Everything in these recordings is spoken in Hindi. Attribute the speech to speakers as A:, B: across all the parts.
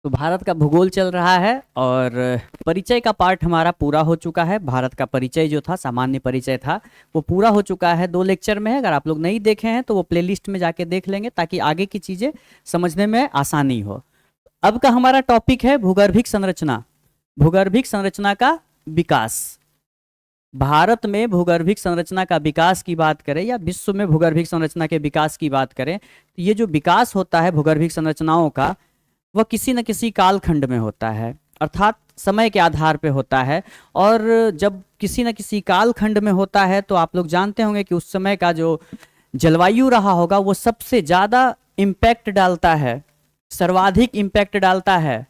A: तो भारत का भूगोल चल रहा है और परिचय का पार्ट हमारा पूरा हो चुका है। भारत का परिचय जो था, सामान्य परिचय था, वो पूरा हो चुका है। 2 लेक्चर में है। अगर आप लोग नहीं देखे हैं तो वो प्लेलिस्ट में जाके देख लेंगे ताकि आगे की चीज़ें समझने में आसानी हो। अब का हमारा टॉपिक है भूगर्भिक संरचना। भूगर्भिक संरचना का विकास। भारत में भूगर्भिक संरचना का विकास की बात करें या विश्व में भूगर्भिक संरचना के विकास की बात करें तो ये जो विकास होता है भूगर्भिक संरचनाओं का, वह किसी न किसी कालखंड में होता है, अर्थात समय के आधार पे होता है। और जब किसी न किसी कालखंड में होता है तो आप लोग जानते होंगे कि उस समय का जो जलवायु रहा होगा वो सबसे ज़्यादा इम्पैक्ट डालता है, सर्वाधिक इम्पैक्ट डालता है,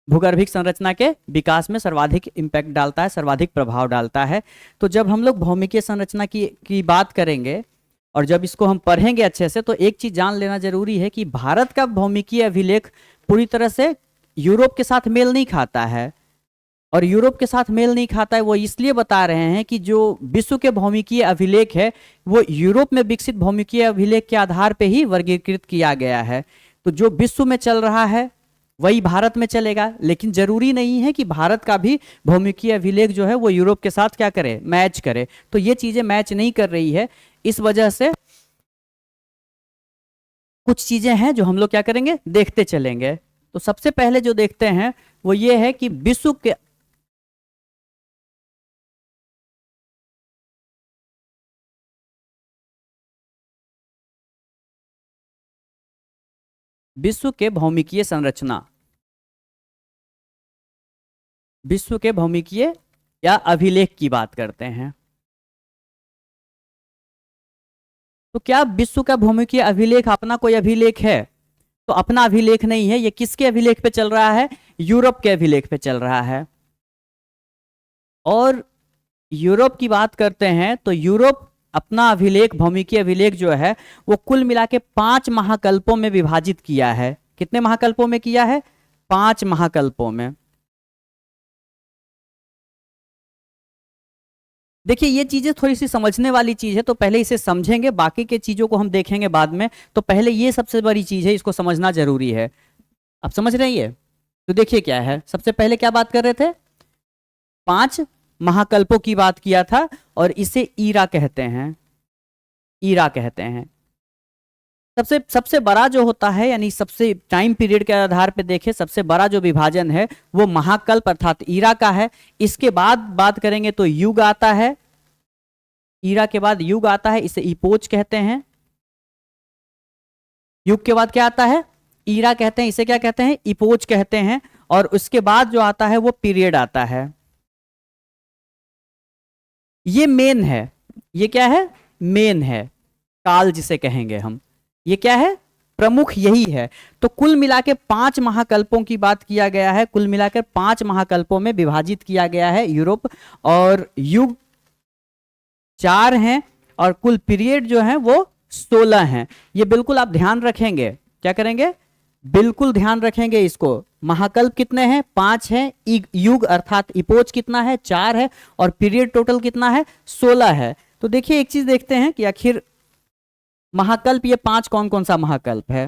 A: भूगर्भिक संरचना के विकास में सर्वाधिक इम्पैक्ट डालता है, सर्वाधिक प्रभाव डालता है। तो जब हम लोग भौमिकीय संरचना की बात करेंगे और जब इसको हम पढ़ेंगे अच्छे से, तो एक चीज जान लेना जरूरी है कि भारत का भौमिकीय अभिलेख पूरी तरह से यूरोप के साथ मेल नहीं खाता है। और यूरोप के साथ मेल नहीं खाता है वो इसलिए बता रहे हैं कि जो विश्व के भौमिकीय अभिलेख है वो यूरोप में विकसित भौमिकीय अभिलेख के आधार पर ही वर्गीकृत किया गया है। तो जो विश्व में चल रहा है वही भारत में चलेगा, लेकिन जरूरी नहीं है कि भारत का भी भौमिकीय अभिलेख जो है वो यूरोप के साथ क्या करे, मैच करे। तो ये चीजें मैच नहीं कर रही है, इस वजह से कुछ चीजें हैं जो हम लोग क्या करेंगे, देखते चलेंगे। तो सबसे पहले जो देखते हैं वो ये है कि विश्व के भौमिकीय संरचना, विश्व के भौमिकीय या अभिलेख की बात करते हैं। तो क्या विश्व का भौमिकीय अभिलेख अपना कोई अभिलेख है? तो अपना अभिलेख नहीं है। ये किसके अभिलेख पे चल रहा है? यूरोप के अभिलेख पे चल रहा है। और यूरोप की बात करते हैं तो यूरोप अपना अभिलेख, भौमिकीय अभिलेख जो है वो कुल मिला के 5 महाकल्पों में विभाजित किया है। कितने महाकल्पों में किया है? 5 महाकल्पों में। देखिए ये चीजें थोड़ी सी समझने वाली चीज है, तो पहले इसे समझेंगे, बाकी के चीजों को हम देखेंगे बाद में। तो पहले ये सबसे बड़ी चीज है, इसको समझना जरूरी है। आप समझ रहे हैं? तो देखिए क्या है, सबसे पहले क्या बात कर रहे थे? 5 महाकल्पों की बात किया था और इसे ईरा कहते हैं। ईरा कहते हैं। सबसे सबसे बड़ा जो होता है, यानी सबसे टाइम पीरियड के आधार पे देखे सबसे बड़ा जो विभाजन है वो महाकल्प अर्थात ईरा का है। इसके बाद बात करेंगे तो युग आता है। ईरा के बाद युग आता है, इसे इपोच कहते हैं। युग के बाद क्या आता है? ईरा कहते हैं, इसे क्या कहते हैं? इपोच कहते हैं। और उसके बाद जो आता है वो पीरियड आता है। ये मेन है। ये क्या है? मेन है, काल जिसे कहेंगे हम। ये क्या है? प्रमुख यही है। तो कुल मिला के 5 महाकल्पों की बात किया गया है। कुल मिलाकर 5 महाकल्पों में विभाजित किया गया है यूरोप। और युग 4 हैं और कुल पीरियड जो है वो 16 हैं। ये बिल्कुल आप ध्यान रखेंगे। क्या करेंगे? बिल्कुल ध्यान रखेंगे इसको। महाकल्प कितने हैं? 5 हैं। युग अर्थात इपोच कितना है? 4 है। और पीरियड टोटल कितना है? 16 है। तो देखिए एक चीज देखते हैं कि आखिर महाकल्प ये 5 कौन कौन सा महाकल्प है।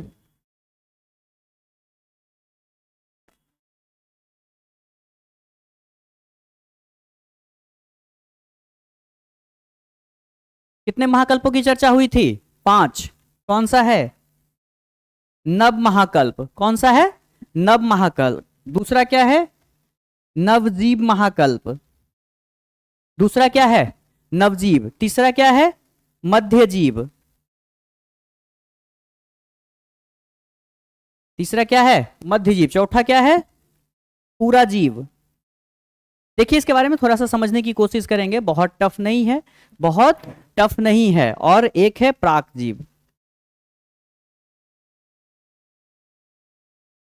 A: कितने महाकल्पों की चर्चा हुई थी? 5। कौन सा है? नव महाकल्प। कौन सा है? नव महाकल्प। दूसरा क्या है? नवजीव महाकल्प। दूसरा क्या है? नवजीव। तीसरा क्या है? मध्यजीव। तीसरा क्या है? मध्यजीव। चौथा क्या है? पूरा जीव। देखिए इसके बारे में थोड़ा सा समझने की कोशिश करेंगे, बहुत टफ नहीं है, बहुत टफ नहीं है। और एक है प्राकजीव।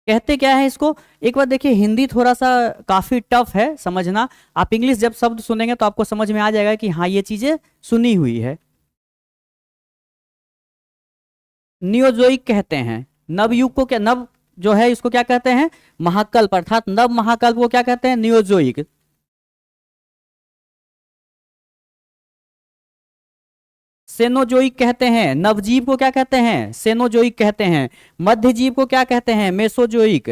A: कहते क्या है इसको? एक बार देखिए, हिंदी थोड़ा सा काफी टफ है समझना। आप इंग्लिश जब शब्द सुनेंगे तो आपको समझ में आ जाएगा कि हाँ ये चीजें सुनी हुई है। नियोजोइक कहते हैं। नवयुग को क्या, नव जो है इसको क्या कहते हैं? महाकल्प अर्थात नव महाकल्प को क्या कहते हैं? नियोजोइक। सेनोजोइक कहते हैं। नवजीव को क्या कहते हैं? सेनोजोइक कहते हैं। मध्यजीव को क्या कहते हैं? मेसोजोइक।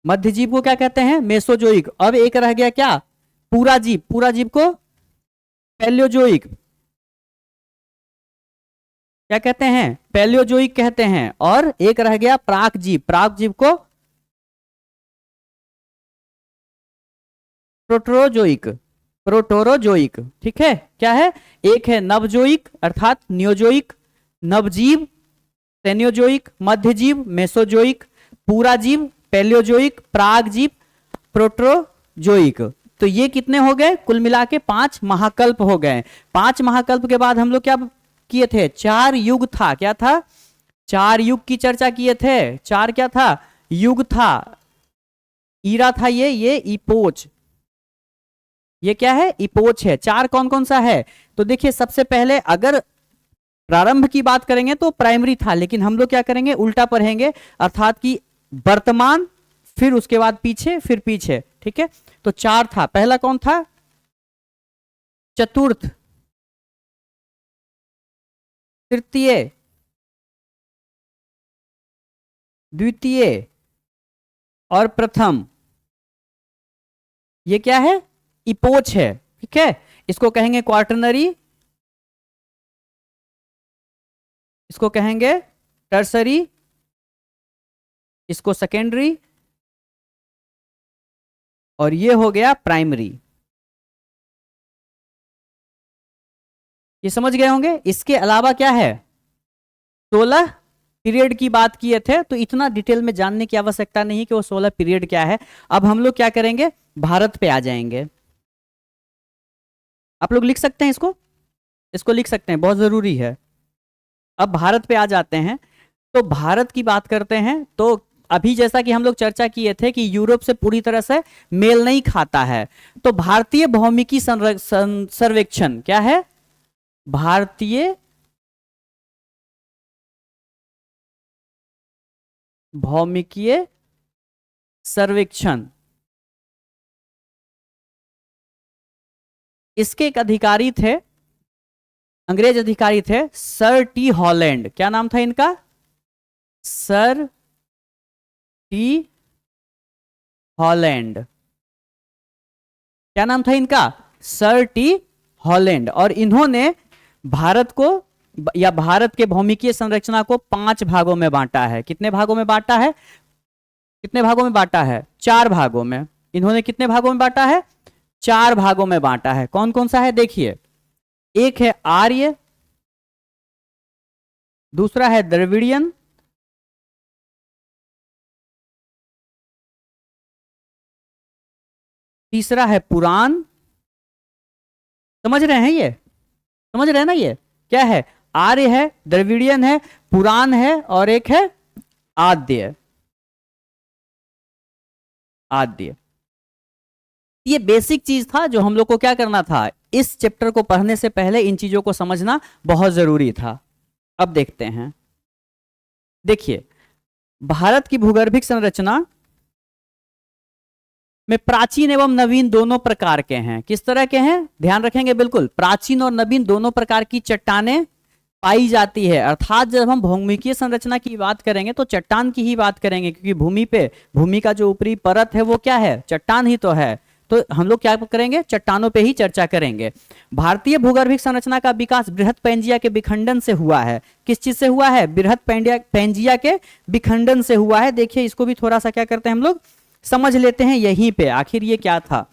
A: मध्य जीव को क्या कहते हैं? मेसोजोइक। अब एक रह गया क्या? पूरा जीव। पूरा जीव को पैलियोजोइक क्या कहते हैं? पैलियोजोइक कहते हैं। और एक रह गया प्राक जीव। प्राक जीव को प्रोटोरोजोइक। प्रोटोरोजोइक, ठीक है। क्या है? एक है नवजोइक अर्थात नियोजोइक, नवजीव सेनियोजोइक, मध्यजीव मेसोजोइक, पूरा जीव पैलियोजोइक, प्राग जीव प्रोटोजोइक। तो ये कितने हो गए? कुल मिला के 5 महाकल्प हो गए। 5 महाकल्प के बाद हम लोग क्या किए थे? 4 युग था। क्या था? 4 युग की चर्चा किए थे। 4 क्या था? युग था। ईरा था ये इपोच। ये क्या है? इपोच है। 4 कौन कौन सा है? तो देखिए सबसे पहले अगर प्रारंभ की बात करेंगे तो प्राइमरी था, लेकिन हम लोग क्या करेंगे? उल्टा पढ़ेंगे, अर्थात कि वर्तमान, फिर उसके बाद पीछे, फिर पीछे, ठीक है। तो 4 था। पहला कौन था? चतुर्थ, तृतीय, द्वितीय और प्रथम। ये क्या है? इपोच है, ठीक है। इसको कहेंगे क्वार्टरनरी, इसको कहेंगे टर्सरी, इसको सेकेंडरी, और ये हो गया प्राइमरी। ये समझ गए होंगे। इसके अलावा क्या है? 16 पीरियड की बात किए थे, तो इतना डिटेल में जानने की आवश्यकता नहीं कि वो 16 पीरियड क्या है। अब हम लोग क्या करेंगे? भारत पे आ जाएंगे। आप लोग लिख सकते हैं इसको, इसको लिख सकते हैं, बहुत जरूरी है। अब भारत पे आ जाते हैं। तो भारत की बात करते हैं तो अभी जैसा कि हम लोग चर्चा किए थे कि यूरोप से पूरी तरह से मेल नहीं खाता है। तो भारतीय भौमिकी सर्वेक्षण क्या है? भारतीय भौमिकीय सर्वेक्षण। इसके एक अधिकारी थे, अंग्रेज अधिकारी थे, सर टी हॉलैंड। क्या नाम था इनका? Sir T Holland. क्या नाम था इनका? Sir T Holland. और इन्होंने भारत को या भारत के भौमिकीय संरचना को 5 भागों में बांटा है। कितने भागों में बांटा है? कितने भागों में बांटा है? 4 भागों में। इन्होंने कितने भागों में बांटा है? 4 भागों में बांटा है। कौन कौन सा है? देखिए, एक है आर्य, दूसरा है द्रविड़ियन, तीसरा है पुराण। समझ रहे हैं? ये समझ रहे हैं ना? ये क्या है? आर्य है, द्रविड़ियन है, पुराण है, और एक है आद्य। आद्य। ये बेसिक चीज था जो हम लोग को क्या करना था, इस चैप्टर को पढ़ने से पहले इन चीजों को समझना बहुत जरूरी था। अब देखते हैं। देखिए, भारत की भूगर्भिक संरचना में प्राचीन एवं नवीन दोनों प्रकार के हैं। किस तरह के हैं? ध्यान रखेंगे बिल्कुल। प्राचीन और नवीन दोनों प्रकार की चट्टानें पाई जाती है। अर्थात जब हम भौमिकीय संरचना की बात करेंगे तो चट्टान की ही बात करेंगे, क्योंकि भूमि का जो ऊपरी परत है वो क्या है? चट्टान ही तो है। तो हम लोग क्या करेंगे? चट्टानों पे ही चर्चा करेंगे। भारतीय भूगर्भिक संरचना का विकास बृहत पैंजिया के विखंडन से हुआ है। किस चीज से हुआ है? बृहत पैंजिया के विखंडन से हुआ है। देखिए, इसको भी थोड़ा सा क्या करते हैं हम लोग, समझ लेते हैं यहीं पे आखिर ये क्या था।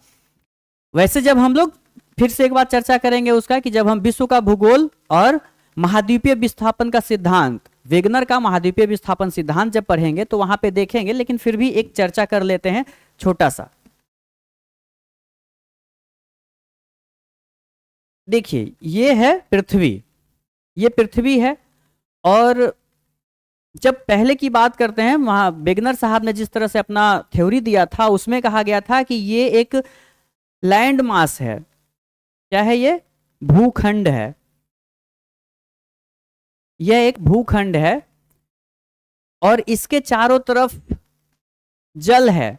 A: वैसे जब हम लोग फिर से एक बार चर्चा करेंगे उसका, कि जब हम विश्व का भूगोल और महाद्वीपीय विस्थापन का सिद्धांत, वेगनर का महाद्वीपीय विस्थापन सिद्धांत जब पढ़ेंगे तो वहां पे देखेंगे, लेकिन फिर भी एक चर्चा कर लेते हैं छोटा सा। देखिए, ये है पृथ्वी, ये पृथ्वी है। और जब पहले की बात करते हैं, वहां वेगनर साहब ने जिस तरह से अपना थ्योरी दिया था उसमें कहा गया था कि ये एक लैंड मास है। क्या है? ये भूखंड है। यह एक भूखंड है और इसके चारों तरफ जल है।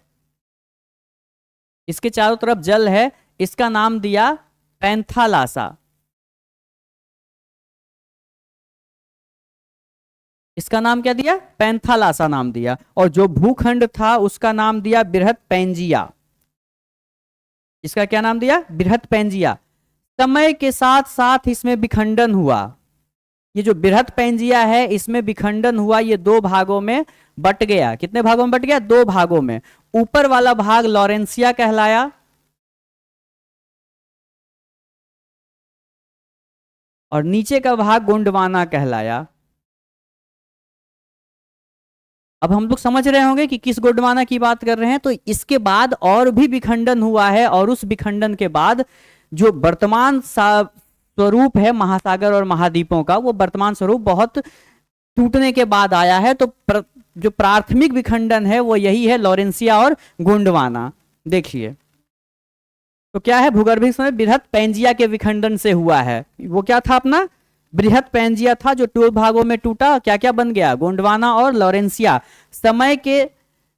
A: इसके चारों तरफ जल है। इसका नाम दिया पैंथालासा। इसका नाम क्या दिया? पैंथालासा नाम दिया। और जो भूखंड था उसका नाम दिया बृहत पैंजिया। इसका क्या नाम दिया? बृहत पैंजिया। समय के साथ साथ इसमें विखंडन हुआ। ये जो बृहत पैंजिया है इसमें विखंडन हुआ, ये दो भागों में बट गया। कितने भागों में बट गया? दो भागों में। ऊपर वाला भाग लॉरेंसिया कहलाया, और नीचे का भाग गोंडवाना कहलाया। अब हम लोग समझ रहे होंगे कि किस गोंडवाना की बात कर रहे हैं। तो इसके बाद और भी विखंडन हुआ है, और उस विखंडन के बाद जो वर्तमान स्वरूप है महासागर और महाद्वीपों का, वो वर्तमान स्वरूप बहुत टूटने के बाद आया है। तो जो प्राथमिक विखंडन है वो यही है, लॉरेंसिया और गोंडवाना। देखिए तो क्या है, भूगर्भिक समय बृहत पैंजिया के विखंडन से हुआ है। वो क्या था अपना? बृहत पैंजिया था, जो 2 भागों में टूटा। क्या क्या बन गया? गोंडवाना और लॉरेंसिया। समय के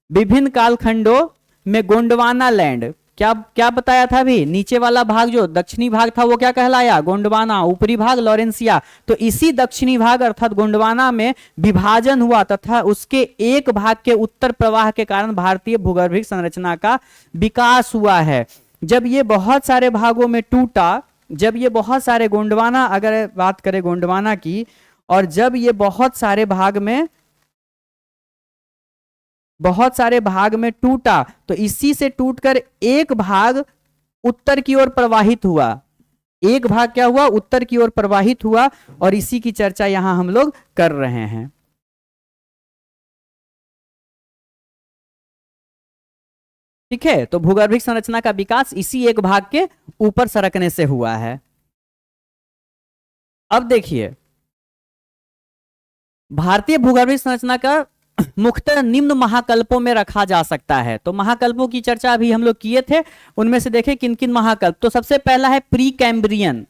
A: विभिन्न कालखंडों में गोंडवाना लैंड, क्या क्या बताया था अभी? नीचे वाला भाग जो दक्षिणी भाग था वो क्या कहलाया? गोंडवाना। ऊपरी भाग लॉरेंसिया। तो इसी दक्षिणी भाग अर्थात गोंडवाना में विभाजन हुआ, तथा उसके एक भाग के उत्तर प्रवाह के कारण भारतीय भूगर्भिक संरचना का विकास हुआ है। जब ये बहुत सारे भागों में टूटा, जब ये बहुत सारे गोंडवाना, अगर बात करें गोंडवाना की, और जब ये बहुत सारे भाग में टूटा, तो इसी से टूटकर एक भाग उत्तर की ओर प्रवाहित हुआ। एक भाग क्या हुआ? उत्तर की ओर प्रवाहित हुआ, और इसी की चर्चा यहां हम लोग कर रहे हैं। ठीक है, तो भूगर्भिक संरचना का विकास इसी एक भाग के ऊपर सरकने से हुआ है। अब देखिए, भारतीय भूगर्भिक संरचना का मुख्यतः निम्न महाकल्पों में रखा जा सकता है। तो महाकल्पों की चर्चा अभी हम लोग किए थे, उनमें से देखें किन किन महाकल्प। तो सबसे पहला है प्री कैम्ब्रियन।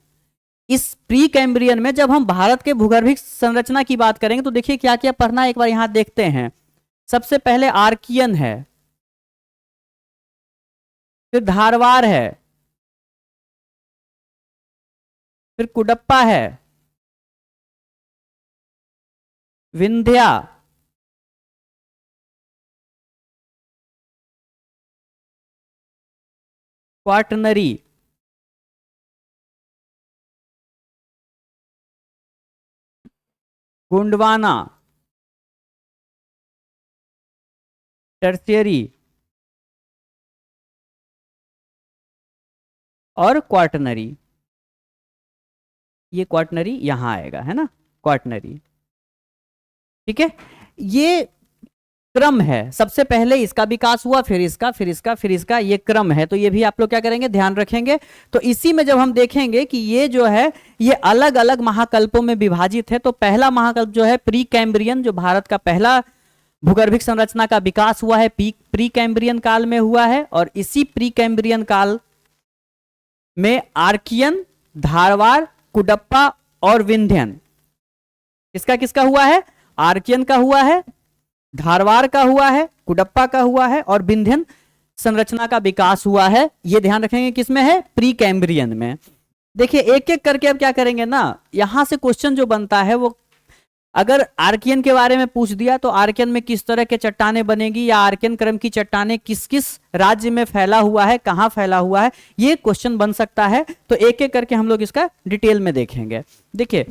A: इस प्री कैम्ब्रियन में जब हम भारत के भूगर्भिक संरचना की बात करेंगे तो देखिए क्या क्या पढ़ना है, एक बार यहां देखते हैं। सबसे पहले आर्कियन है, फिर धारवार है, फिर कुडप्पा है, विंध्या, क्वाटनरी, गोंडवाना, टर्शियरी और क्वाटनरी। ये क्वाटनरी यहां आएगा, है ना, क्वाटनरी। ठीक है, ये क्रम है। सबसे पहले इसका विकास हुआ, फिर इसका, फिर इसका, फिर इसका, ये क्रम है। तो ये भी आप लोग क्या करेंगे, ध्यान रखेंगे। तो इसी में जब हम देखेंगे कि ये जो है ये अलग अलग महाकल्पों में विभाजित है। तो पहला महाकल्प जो है प्री कैम्ब्रियन, जो भारत का पहला भूगर्भिक संरचना का विकास हुआ है, प्री कैम्ब्रियन काल में हुआ है। और इसी प्री कैम्ब्रियन काल में आर्कियन, धारवाड़, कुडप्पा और विंध्यन, किसका किसका हुआ है? आर्कियन का हुआ है, धारवाड़ का हुआ है, कुडप्पा का हुआ है, और विंध्यन संरचना का विकास हुआ है। ये ध्यान रखेंगे, किसमें है? प्री कैम्ब्रियन में। देखिए एक एक करके अब क्या करेंगे ना, यहां से क्वेश्चन जो बनता है वो, अगर आर्कियन के बारे में पूछ दिया तो आर्कियन में किस तरह के चट्टानें बनेगी, या आर्कियन क्रम की चट्टानें किस किस राज्य में फैला हुआ है, कहां फैला हुआ है, ये क्वेश्चन बन सकता है। तो एक एक करके हम लोग इसका डिटेल में देखेंगे। देखिए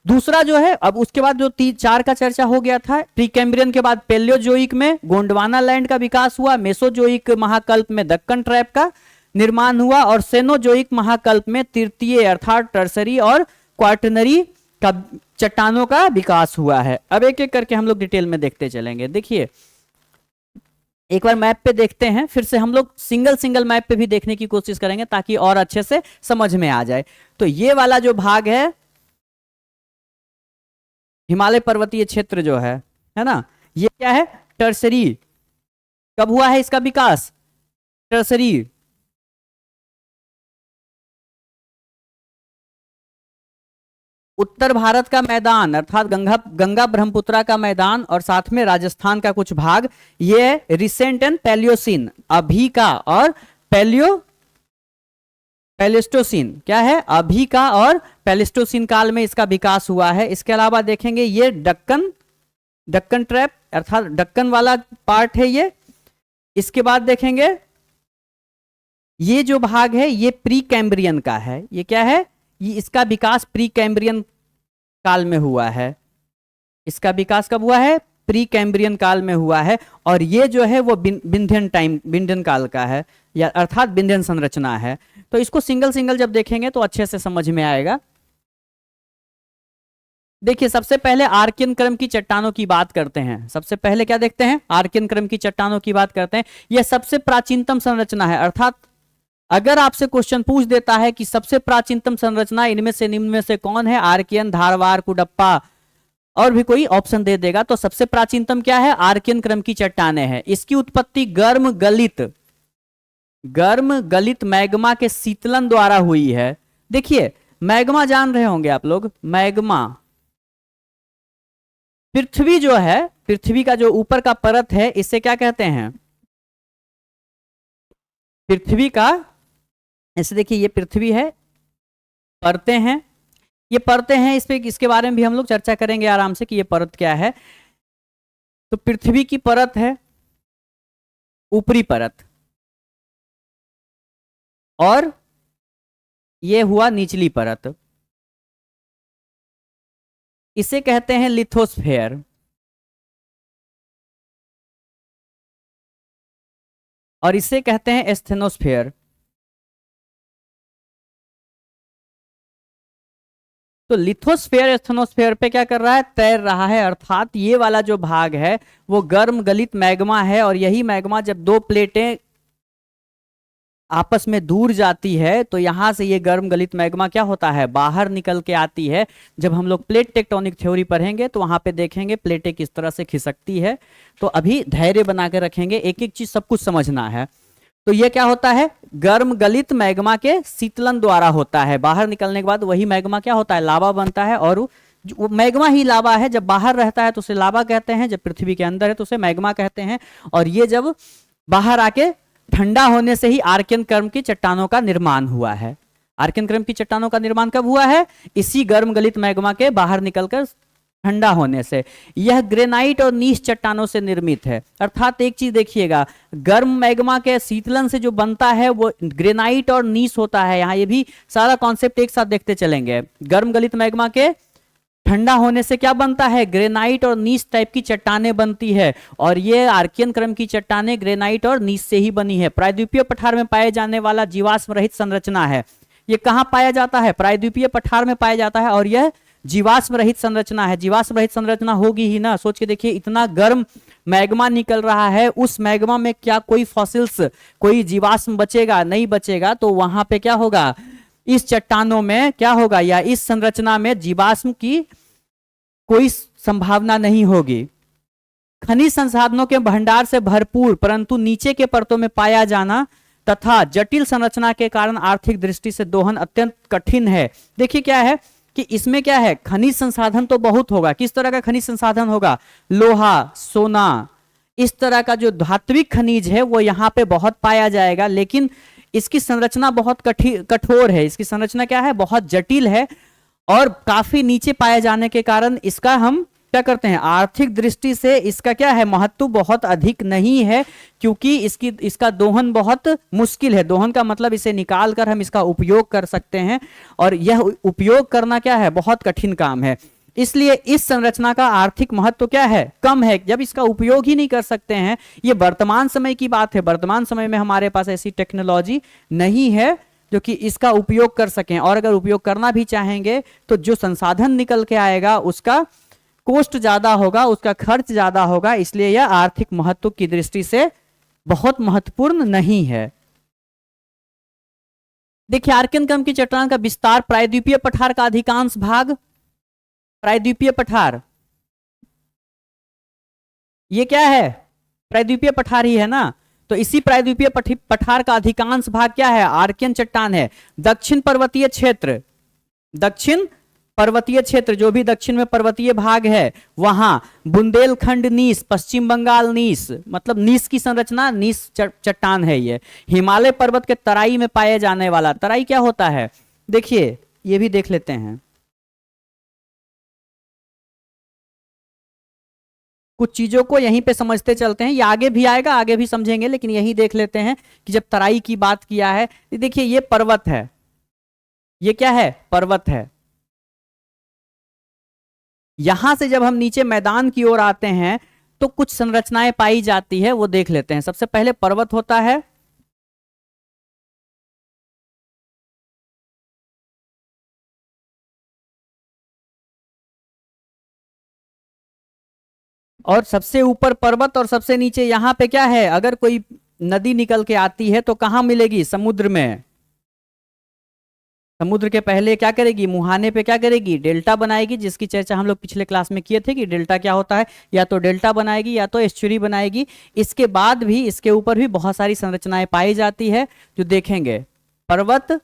A: दूसरा जो है, अब उसके बाद जो 3-4 का चर्चा हो गया था, प्री कैम्ब्रियन के बाद पेलियोजोइक में गोंडवाना लैंड का विकास हुआ, मेसोजोइक महाकल्प में दक्कन ट्रैप का निर्माण हुआ, और सेनोजोइक महाकल्प में तृतीय अर्थात टर्सरी और क्वाटरनरी का चट्टानों का विकास हुआ है। अब एक एक करके हम लोग डिटेल में देखते चलेंगे। देखिए एक बार मैप पे देखते हैं, फिर से हम लोग सिंगल सिंगल मैप पे भी देखने की कोशिश करेंगे ताकि और अच्छे से समझ में आ जाए। तो ये वाला जो भाग है हिमालय पर्वतीय क्षेत्र जो है ना, ये क्या है? टर्सरी। कब हुआ है इसका विकास? टर्सरी। उत्तर भारत का मैदान अर्थात गंगा ब्रह्मपुत्रा का मैदान, और साथ में राजस्थान का कुछ भाग, ये रिसेंट एंड पैलियोसिन, अभी का और पैलेस्टोसिन, क्या है? अभी का और पैलेस्टोसिन काल में इसका विकास हुआ है। इसके अलावा देखेंगे ये दक्कन डक्कन ट्रैप अर्थात डक्कन वाला पार्ट है ये। इसके बाद देखेंगे ये जो भाग है ये प्री कैम्ब्रियन का है। ये क्या है? ये इसका विकास प्री कैम्ब्रियन काल में हुआ है। इसका विकास कब हुआ है? प्री कैम्ब्रियन काल में हुआ है। और ये जो है वो विंध्यन काल का है, या अर्थात विंध्यन संरचना है। तो इसको सिंगल सिंगल जब देखेंगे तो अच्छे से समझ में आएगा। देखिए सबसे पहले आर्कियन क्रम की चट्टानों की बात करते हैं। सबसे पहले क्या देखते हैं? आर्कियन क्रम की चट्टानों की बात करते हैं। यह सबसे प्राचीनतम संरचना है। अर्थात अगर आपसे क्वेश्चन पूछ देता है कि सबसे प्राचीनतम संरचना इनमें से निम्न में से कौन है, आर्कियन, धारवाड़, कुडप्पा और भी कोई ऑप्शन दे देगा, तो सबसे प्राचीनतम क्या है? आर्कियन क्रम की चट्टानें हैं। इसकी उत्पत्ति गर्म गलित मैग्मा के शीतलन द्वारा हुई है। देखिए मैग्मा जान रहे होंगे आप लोग। मैग्मा पृथ्वी जो है, पृथ्वी का जो ऊपर का परत है, इसे क्या कहते हैं? पृथ्वी का, ऐसे देखिए ये पृथ्वी है, परतें हैं, ये परतें हैं। इस पे इसके बारे में भी हम लोग चर्चा करेंगे आराम से कि ये परत क्या है। तो पृथ्वी की परत है ऊपरी परत, और ये हुआ निचली परत। इसे कहते हैं लिथोस्फेयर, और इसे कहते हैं एस्थेनोस्फेयर। तो लिथोस्फेयर एस्थेनोस्फेयर पे क्या कर रहा है? तैर रहा है। अर्थात ये वाला जो भाग है वो गर्म गलित मैग्मा है, और यही मैग्मा जब दो प्लेटें आपस में दूर जाती है तो यहां से ये गर्म गलित मैग्मा क्या होता है? बाहर निकल के आती है। जब हम लोग प्लेट टेक्टोनिक थ्योरी पढ़ेंगे तो वहां पे देखेंगे प्लेटें किस तरह से खिसकती है। तो अभी धैर्य बना के रखेंगे, एक एक चीज सब कुछ समझना है। तो ये क्या होता है? गर्म गलित मैग्मा के शीतलन द्वारा होता है। बाहर निकलने के बाद वही मैग्मा क्या होता है? लावा बनता है। और वो मैग्मा ही लावा है। जब बाहर रहता है तो उसे लावा कहते हैं, जब पृथ्वी के अंदर है तो उसे मैग्मा कहते हैं। और ये जब बाहर आके ठंडा होने से ही आर्कियन क्रम की चट्टानों का निर्माण हुआ है। आर्कियन क्रम की चट्टानों का निर्माण कब हुआ है? इसी गर्म गलित मैग्मा के बाहर निकलकर ठंडा होने से। यह ग्रेनाइट और नीस चट्टानों से निर्मित है। अर्थात एक चीज देखिएगा, गर्म मैग्मा के शीतलन से जो बनता है वो ग्रेनाइट और नीस होता है। यहाँ ये भी सारा कॉन्सेप्ट एक साथ देखते चलेंगे। गर्म गलित मैग्मा के ठंडा होने से क्या बनता है? ग्रेनाइट और नीस टाइप की चट्टानें बनती है। और ये आर्कियन क्रम की चट्टानें ग्रेनाइट और नीस से ही बनी है। प्रायद्वीपीय पठार में पाए जाने वाला जीवाश्म रहित संरचना है। ये कहाँ पाया जाता है? प्रायद्वीपीय पठार में पाया जाता है। और यह जीवाश्म रहित संरचना है। जीवाश्म रहित संरचना होगी ही ना। सोच के देखिए, इतना गर्म मैग्मा निकल रहा है, उस मैग्मा में क्या कोई फॉसिल्स, कोई जीवाश्म बचेगा? नहीं बचेगा। तो वहां पे क्या होगा? इस चट्टानों में क्या होगा, या इस संरचना में जीवाश्म की कोई संभावना नहीं होगी। खनिज संसाधनों के भंडार से भरपूर परंतु नीचे के परतों में पाया जाना तथा जटिल संरचना के कारण आर्थिक दृष्टि से दोहन अत्यंत कठिन है। देखिए क्या है कि इसमें क्या है? खनिज संसाधन तो बहुत होगा। किस तरह का खनिज संसाधन होगा? लोहा, सोना, इस तरह का जो धात्विक खनिज है वो यहाँ पे बहुत पाया जाएगा। लेकिन इसकी संरचना बहुत कठोर है। इसकी संरचना क्या है? बहुत जटिल है। और काफी नीचे पाए जाने के कारण इसका हम क्या करते हैं? आर्थिक दृष्टि से इसका क्या है? महत्व बहुत अधिक नहीं है, क्योंकि इसका दोहन बहुत मुश्किल है। दोहन का मतलब इसे निकाल कर हम इसका उपयोग कर सकते हैं, और यह उपयोग करना क्या है? बहुत कठिन काम है। इसलिए इस संरचना का आर्थिक महत्व क्या है? कम है। जब इसका उपयोग ही नहीं कर सकते हैं, ये वर्तमान समय की बात है। वर्तमान समय में हमारे पास ऐसी टेक्नोलॉजी नहीं है जो कि इसका उपयोग कर सकें। और अगर उपयोग करना भी चाहेंगे तो जो संसाधन निकल के आएगा उसका कॉस्ट ज्यादा होगा, उसका खर्च ज्यादा होगा। इसलिए यह आर्थिक महत्व की दृष्टि से बहुत महत्वपूर्ण नहीं है। देखिए आर्कियन क्रम की चट्टान का विस्तार, प्रायद्वीपीय पठार का अधिकांश भाग, प्रायद्वीपीय पठार ये क्या है? प्रायद्वीपीय पठार ही है ना। तो इसी प्रायद्वीपीय पठार का अधिकांश भाग क्या है? आर्कियन चट्टान है। दक्षिण पर्वतीय क्षेत्र, दक्षिण पर्वतीय क्षेत्र, जो भी दक्षिण में पर्वतीय भाग है वहां बुंदेलखंड नीस, पश्चिम बंगाल नीस, मतलब नीस की संरचना, नीस चट्टान है ये। हिमालय पर्वत के तराई में पाए जाने वाला, तराई क्या होता है? देखिए ये भी देख लेते हैं। कुछ चीजों को यहीं पे समझते चलते हैं, ये आगे भी आएगा, आगे भी समझेंगे, लेकिन यही देख लेते हैं कि जब तराई की बात किया है, देखिए ये पर्वत है, ये क्या है, पर्वत है। यहां से जब हम नीचे मैदान की ओर आते हैं तो कुछ संरचनाएं पाई जाती है, वो देख लेते हैं। सबसे पहले पर्वत होता है, और सबसे ऊपर पर्वत और सबसे नीचे यहां पे क्या है, अगर कोई नदी निकल के आती है तो कहां मिलेगी, समुद्र में। समुद्र के पहले क्या करेगी, मुहाने पे क्या करेगी, डेल्टा बनाएगी, जिसकी चर्चा हम लोग पिछले क्लास में किए थे कि डेल्टा क्या होता है, या तो डेल्टा बनाएगी या तो एस्चुरी बनाएगी। इसके बाद भी इसके ऊपर भी बहुत सारी संरचनाएं पाई जाती है जो देखेंगे, पर्वत,